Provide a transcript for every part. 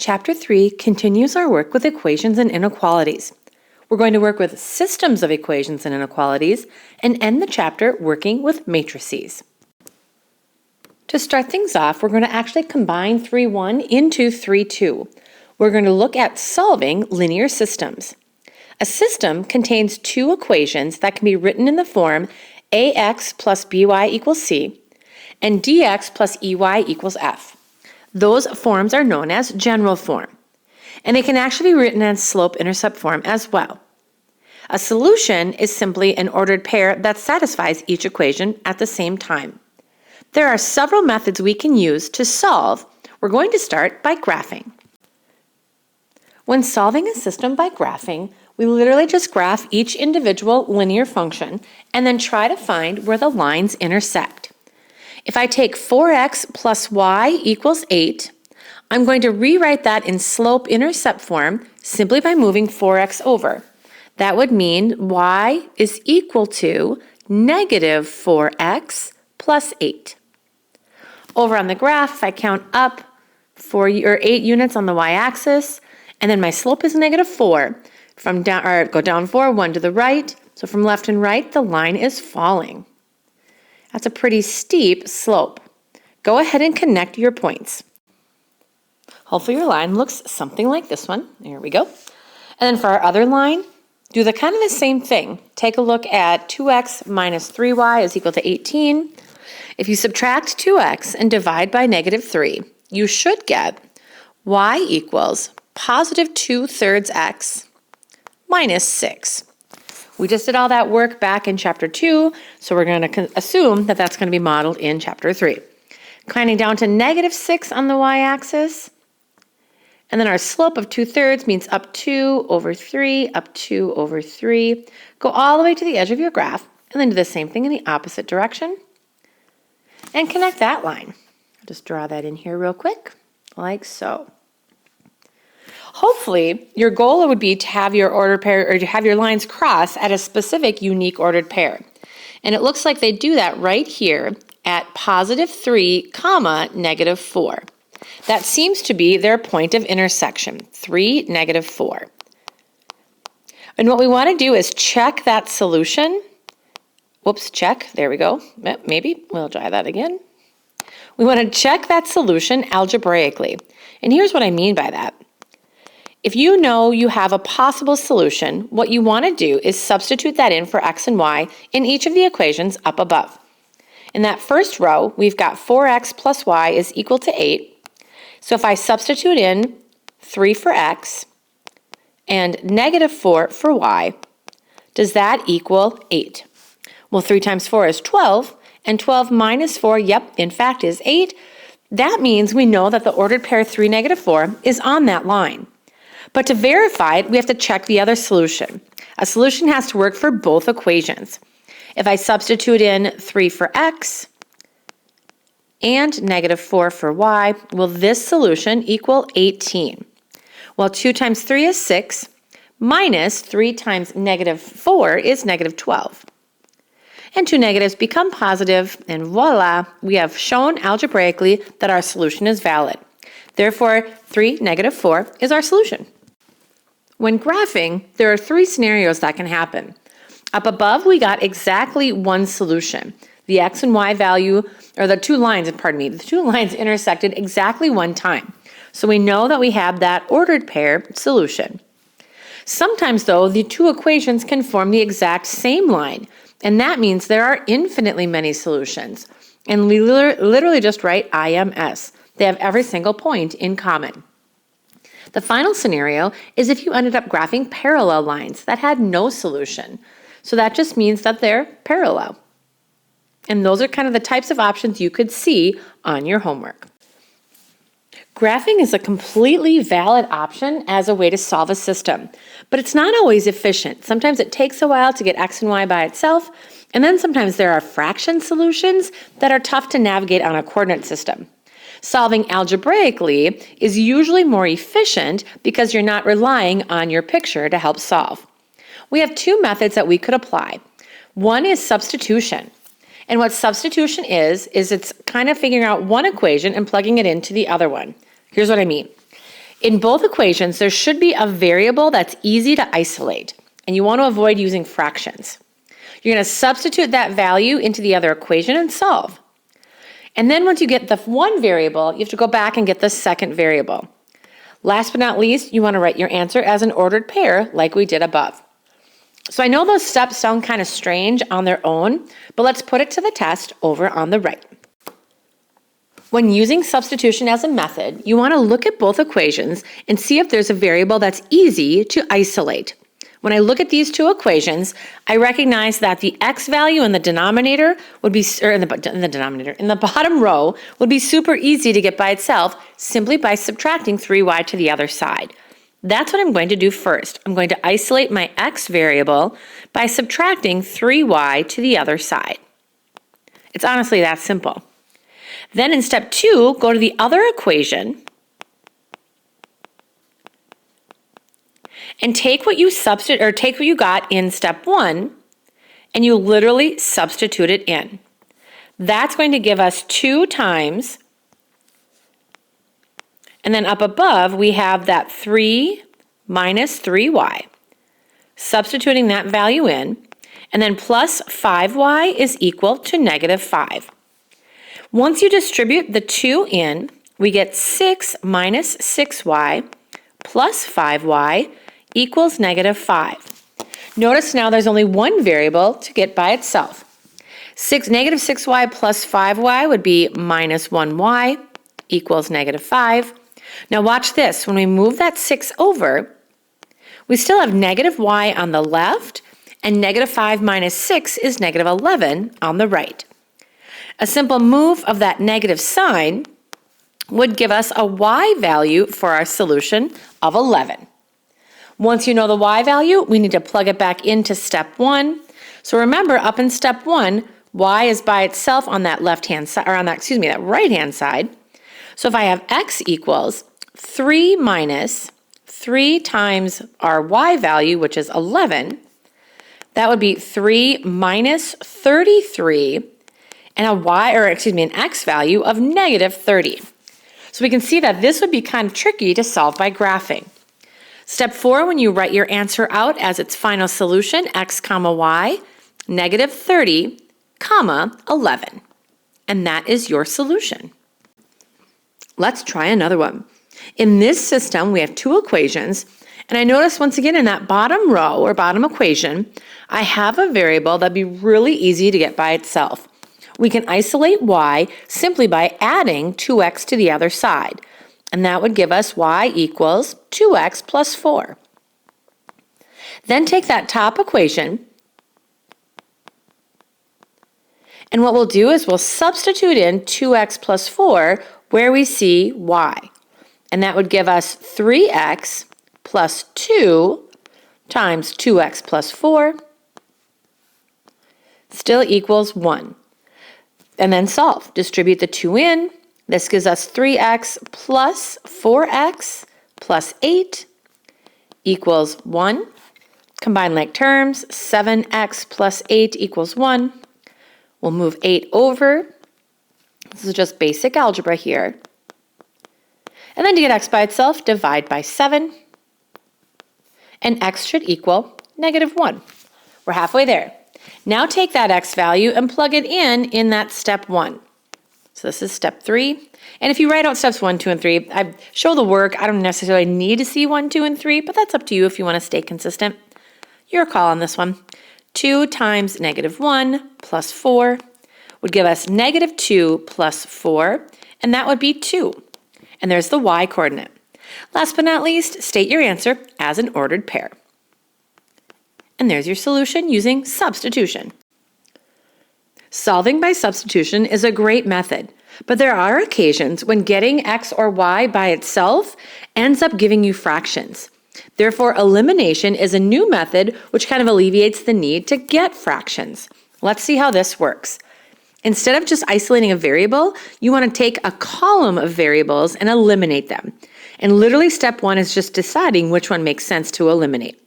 Chapter 3 continues our work with equations and inequalities. We're going to work with systems of equations and inequalities and end the chapter working with matrices. To start things off, we're going to actually combine 3-1 into 3-2. We're going to look at solving linear systems. A system contains two equations that can be written in the form ax plus by equals c and dx plus ey equals f. Those forms are known as general form, and they can actually be written in slope-intercept form as well. A solution is simply an ordered pair that satisfies each equation at the same time. There are several methods we can use to solve. We're going to start by graphing. When solving a system by graphing, we literally just graph each individual linear function and then try to find where the lines intersect. If I take 4x plus y equals 8, I'm going to rewrite that in slope-intercept form simply by moving 4x over. That would mean y is equal to negative 4x plus 8. Over on the graph, if I count up 8 units on the y-axis, and then my slope is negative 4, go down 4, 1 to the right, so from left and right, the line is falling. That's a pretty steep slope. Go ahead and connect your points. Hopefully your line looks something like this one. There we go. And then for our other line, do the kind of the same thing. Take a look at 2x minus 3y is equal to 18. If you subtract 2x and divide by negative 3, you should get y equals positive 2/3 x minus 6. We just did all that work back in chapter 2, so we're going to assume that that's going to be modeled in chapter 3. Climbing down to negative 6 on the y-axis, and then our slope of 2/3 means up 2 over 3, up 2 over 3. Go all the way to the edge of your graph, and then do the same thing in the opposite direction, and connect that line. I'll just draw that in here real quick, like so. Hopefully, your goal would be to have your ordered pair or to have your lines cross at a specific unique ordered pair. And it looks like they do that right here at positive 3, negative 4. That seems to be their point of intersection, 3, negative 4. And what we want to do is check that solution. Whoops, check. There we go. Maybe we'll try that again. We want to check that solution algebraically. And here's what I mean by that. If you know you have a possible solution, what you want to do is substitute that in for x and y in each of the equations up above. In that first row, we've got 4x plus y is equal to 8. So if I substitute in 3 for x and negative 4 for y, does that equal 8? Well, 3 times 4 is 12, and 12 minus 4, yep, in fact is 8. That means we know that the ordered pair 3, negative 4 is on that line. But to verify it, we have to check the other solution. A solution has to work for both equations. If I substitute in 3 for x and negative 4 for y, will this solution equal 18? Well, 2 times 3 is 6, minus 3 times negative 4 is negative 12. And two negatives become positive, and voila, we have shown algebraically that our solution is valid. Therefore, 3, negative 4 is our solution. When graphing, there are 3 scenarios that can happen. Up above, we got exactly one solution. The x and y value, or the two lines intersected exactly one time. So we know that we have that ordered pair solution. Sometimes, though, the two equations can form the exact same line, and that means there are infinitely many solutions. And we literally just write IMS. They have every single point in common. The final scenario is if you ended up graphing parallel lines that had no solution. So that just means that they're parallel. And those are kind of the types of options you could see on your homework. Graphing is a completely valid option as a way to solve a system, but it's not always efficient. Sometimes it takes a while to get x and y by itself, and then sometimes there are fraction solutions that are tough to navigate on a coordinate system. Solving algebraically is usually more efficient because you're not relying on your picture to help solve. We have 2 methods that we could apply. One is substitution. And what substitution is it's kind of figuring out one equation and plugging it into the other one. Here's what I mean. In both equations, there should be a variable that's easy to isolate, and you want to avoid using fractions. You're going to substitute that value into the other equation and solve. And then once you get the one variable, you have to go back and get the second variable. Last but not least, you want to write your answer as an ordered pair like we did above. So I know those steps sound kind of strange on their own, but let's put it to the test over on the right. When using substitution as a method, you want to look at both equations and see if there's a variable that's easy to isolate. When I look at these two equations, I recognize that the x value in the denominator would be, or in the bottom row would be super easy to get by itself simply by subtracting 3y to the other side. That's what I'm going to do first. I'm going to isolate my x variable by subtracting 3y to the other side. It's honestly that simple. Then in step 2, go to the other equation and take what you got in step 1 and you literally substitute it in. That's going to give us 2 times, and then up above we have that 3 minus 3y. Substituting that value in, and then plus 5y is equal to negative 5. Once you distribute the 2 in, we get 6 minus 6y plus 5y equals negative 5. Notice now there's only one variable to get by itself. Negative 6y plus 5y would be minus 1y equals negative 5. Now watch this. When we move that 6 over, we still have negative y on the left, and negative 5 minus 6 is negative 11 on the right. A simple move of that negative sign would give us a y value for our solution of 11. Once you know the y value, we need to plug it back into step 1. So remember, up in step 1, y is by itself on that left-hand side, or on that, that right-hand side. So if I have x equals 3 minus 3 times our y value, which is 11, that would be 3 minus 33, and an x value of negative 30. So we can see that this would be kind of tricky to solve by graphing. Step 4, when you write your answer out as its final solution, x comma y, negative 30, comma 11. And that is your solution. Let's try another one. In this system, we have 2 equations, and I notice once again in that bottom row or bottom equation, I have a variable that'd be really easy to get by itself. We can isolate y simply by adding 2x to the other side, and that would give us y equals 2x plus 4. Then take that top equation, and what we'll do is we'll substitute in 2x plus 4 where we see y, and that would give us 3x plus 2 times 2x plus 4 still equals 1. And then solve. Distribute the 2 in. This gives us 3x plus 4x plus 8 equals 1. Combine like terms. 7x plus 8 equals 1. We'll move 8 over. This is just basic algebra here. And then to get x by itself, divide by 7. And x should equal negative 1. We're halfway there. Now take that x value and plug it in that step 1. So this is step 3. And if you write out steps 1, 2, and 3, I show the work. I don't necessarily need to see 1, 2, and 3, but that's up to you if you want to stay consistent. Your call on this one. 2 times negative 1 plus 4 would give us negative 2 plus 4, and that would be 2. And there's the y coordinate. Last but not least, state your answer as an ordered pair. And there's your solution using substitution. Solving by substitution is a great method, but there are occasions when getting x or y by itself ends up giving you fractions. Therefore, elimination is a new method which kind of alleviates the need to get fractions. Let's see how this works. Instead of just isolating a variable, you want to take a column of variables and eliminate them. And literally step 1 is just deciding which one makes sense to eliminate.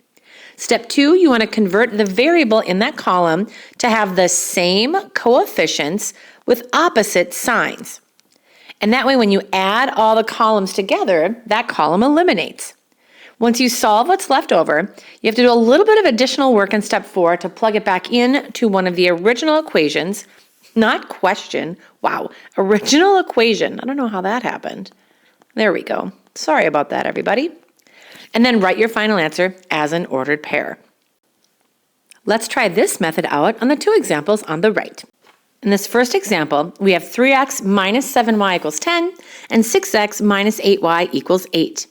Step 2, you want to convert the variable in that column to have the same coefficients with opposite signs. And that way when you add all the columns together, that column eliminates. Once you solve what's left over, you have to do a little bit of additional work in step 4 to plug it back in to one of the original equations, not question. Wow, original equation. I don't know how that happened. There we go. Sorry about that, everybody. And then write your final answer as an ordered pair. Let's try this method out on the 2 examples on the right. In this first example, we have 3x minus 7y equals 10 and 6x minus 8y equals 8.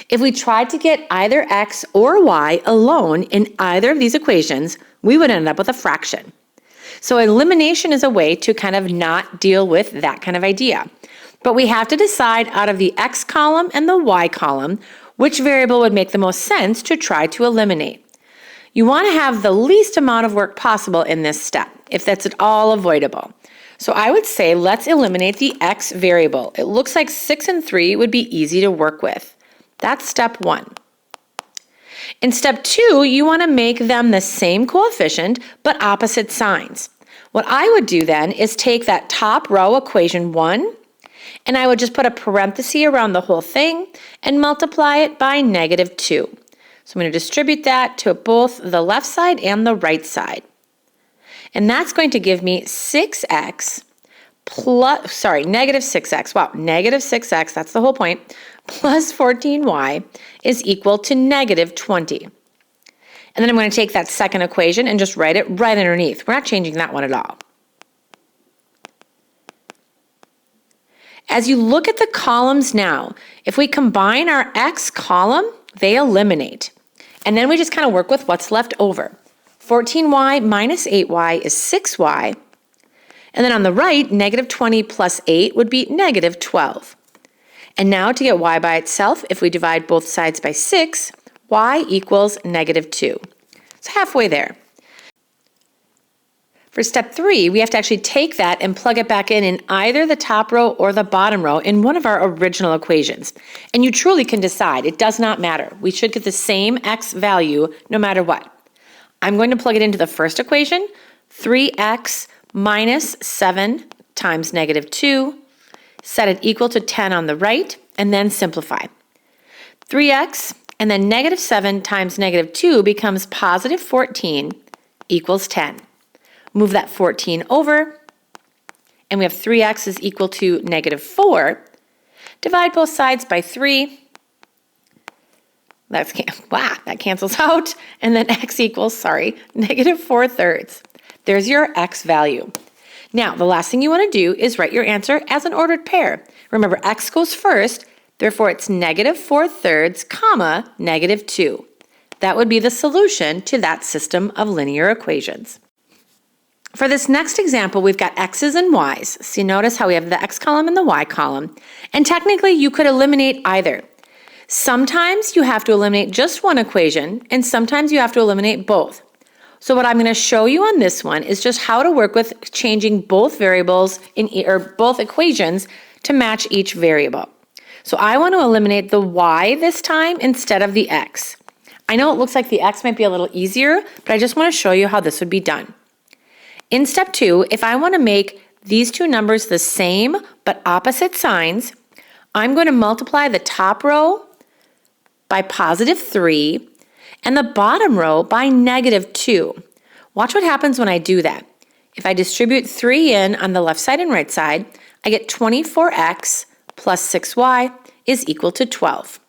If we tried to get either x or y alone in either of these equations, we would end up with a fraction. So elimination is a way to kind of not deal with that kind of idea. But we have to decide out of the x column and the y column which variable would make the most sense to try to eliminate. You want to have the least amount of work possible in this step, if that's at all avoidable. So I would say let's eliminate the x variable. It looks like 6 and 3 would be easy to work with. That's step 1. In step 2, you want to make them the same coefficient but opposite signs. What I would do then is take that top row, equation 1, and I would just put a parenthesis around the whole thing and multiply it by negative 2. So I'm going to distribute that to both the left side and the right side. And that's going to give me 6x plus, negative 6x. Wow, negative 6x, that's the whole point, plus 14y is equal to negative 20. And then I'm going to take that second equation and just write it right underneath. We're not changing that one at all. As you look at the columns now, if we combine our x column, they eliminate. And then we just kind of work with what's left over. 14y minus 8y is 6y. And then on the right, negative 20 plus 8 would be negative 12. And now to get y by itself, if we divide both sides by 6, y equals negative 2. It's halfway there. For step 3, we have to actually take that and plug it back in either the top row or the bottom row in one of our original equations. And you truly can decide. It does not matter. We should get the same x value no matter what. I'm going to plug it into the first equation, 3x minus 7 times negative 2, set it equal to 10 on the right, and then simplify. 3x and then negative 7 times negative 2 becomes positive 14 equals 10. Move that 14 over, and we have 3x is equal to negative 4. Divide both sides by 3. That cancels out. And then x equals, negative 4/3. There's your x value. Now, the last thing you want to do is write your answer as an ordered pair. Remember, x goes first, therefore it's negative 4/3, comma, negative 2. That would be the solution to that system of linear equations. For this next example, we've got x's and y's. So you notice how we have the x column and the y column. And technically, you could eliminate either. Sometimes you have to eliminate just one equation, and sometimes you have to eliminate both. So what I'm going to show you on this one is just how to work with changing both variables or both equations to match each variable. So I want to eliminate the y this time instead of the x. I know it looks like the x might be a little easier, but I just want to show you how this would be done. In step 2, if I want to make these two numbers the same but opposite signs, I'm going to multiply the top row by positive 3 and the bottom row by negative 2. Watch what happens when I do that. If I distribute 3 in on the left side and right side, I get 24x plus 6y is equal to 12.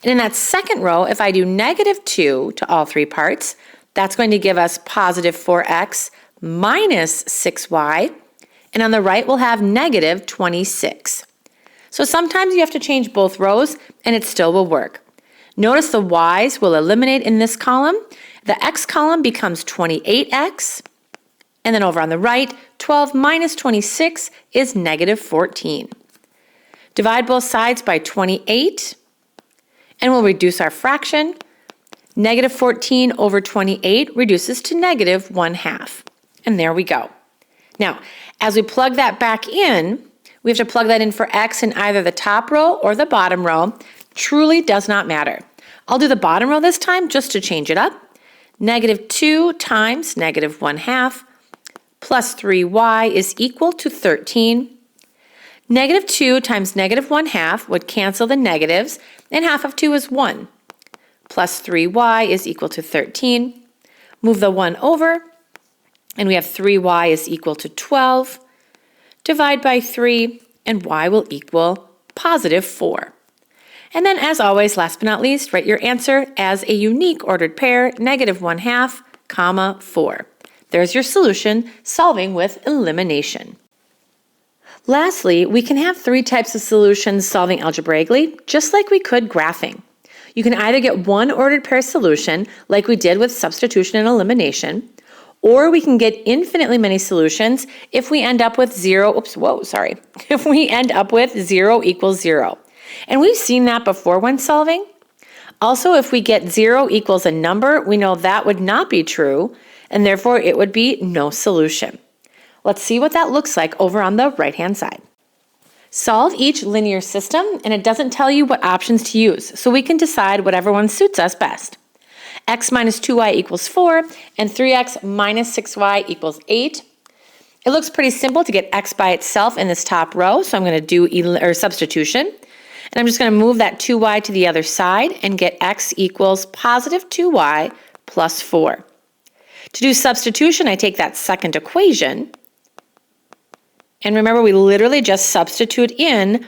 And in that second row, if I do negative 2 to all 3 parts, that's going to give us positive 4x minus 6y, and on the right we'll have negative 26. So sometimes you have to change both rows and it still will work. Notice the y's will eliminate in this column. The x column becomes 28x, and then over on the right, 12 minus 26 is negative 14. Divide both sides by 28, and we'll reduce our fraction. Negative 14 over 28 reduces to negative 1/2. And there we go. Now, as we plug that back in, we have to plug that in for x in either the top row or the bottom row. Truly does not matter. I'll do the bottom row this time just to change it up. Negative 2 times negative 1/2 plus 3y is equal to 13. Negative 2 times negative 1/2 would cancel the negatives, and half of 2 is 1. Plus 3y is equal to 13. Move the 1 over, and we have 3y is equal to 12. Divide by 3, and y will equal positive 4. And then, as always, last but not least, write your answer as a unique ordered pair, negative 1/2, comma, 4. There's your solution, solving with elimination. Lastly, we can have 3 types of solutions solving algebraically, just like we could graphing. You can either get one ordered pair solution, like we did with substitution and elimination, or we can get infinitely many solutions if we end up with if we end up with 0 equals 0. And we've seen that before when solving. Also, if we get 0 equals a number, we know that would not be true, and therefore it would be no solution. Let's see what that looks like over on the right-hand side. Solve each linear system, and it doesn't tell you what options to use, so we can decide whatever one suits us best. X minus 2y equals 4, and 3x minus 6y equals 8. It looks pretty simple to get x by itself in this top row, so I'm going to do substitution. And I'm just going to move that 2y to the other side and get x equals positive 2y plus 4. To do substitution, I take that second equation. And remember, we literally just substitute in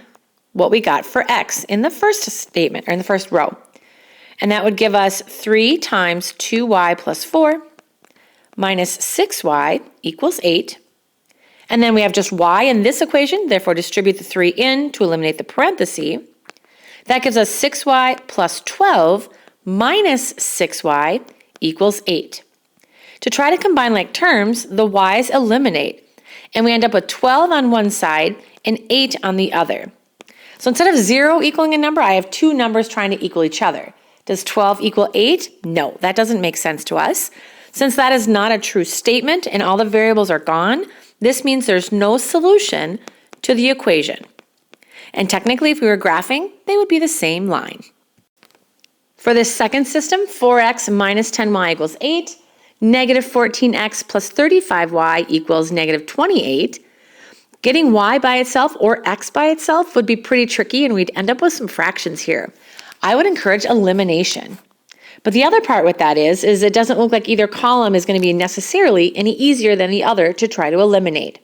what we got for x in the first statement, or in the first row. And that would give us 3 times 2y plus 4 minus 6y equals 8. And then we have just y in this equation, therefore distribute the 3 in to eliminate the parenthesis. That gives us 6y plus 12 minus 6y equals 8. To try to combine like terms, the y's eliminate, and we end up with 12 on one side and 8 on the other. So instead of 0 equaling a number, I have 2 numbers trying to equal each other. Does 12 equal 8? No, that doesn't make sense to us. Since that is not a true statement and all the variables are gone, this means there's no solution to the equation. And technically, if we were graphing, they would be the same line. For this second system, 4x minus 10y equals 8. Negative 14x plus 35y equals negative 28. Getting y by itself or x by itself would be pretty tricky, and we'd end up with some fractions here. I would encourage elimination. But the other part with that is it doesn't look like either column is going to be necessarily any easier than the other to try to eliminate.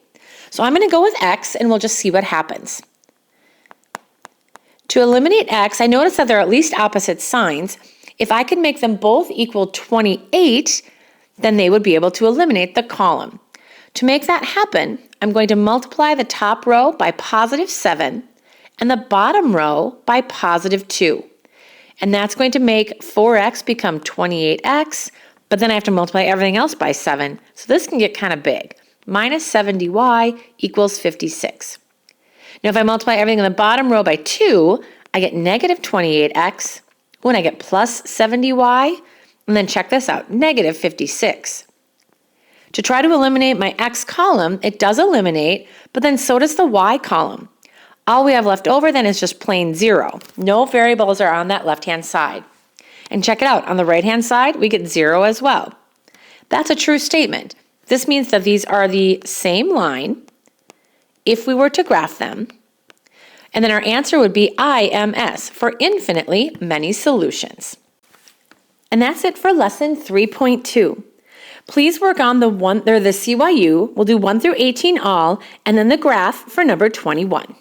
So I'm going to go with x, and we'll just see what happens. To eliminate x, I notice that they're at least opposite signs. If I could make them both equal 28, then they would be able to eliminate the column. To make that happen, I'm going to multiply the top row by positive 7 and the bottom row by positive 2. And that's going to make 4x become 28x, but then I have to multiply everything else by 7. So this can get kind of big. Minus 70y equals 56. Now if I multiply everything in the bottom row by 2, I get negative 28x. When I get plus 70y, and then check this out, negative 56. To try to eliminate my x column, it does eliminate, but then so does the y column. All we have left over then is just plain 0. No variables are on that left-hand side. And check it out, on the right-hand side, we get 0 as well. That's a true statement. This means that these are the same line if we were to graph them. And then our answer would be IMS, for infinitely many solutions. And that's it for lesson 3.2. Please work on the CYU. We'll do 1 through 18 all, and then the graph for number 21.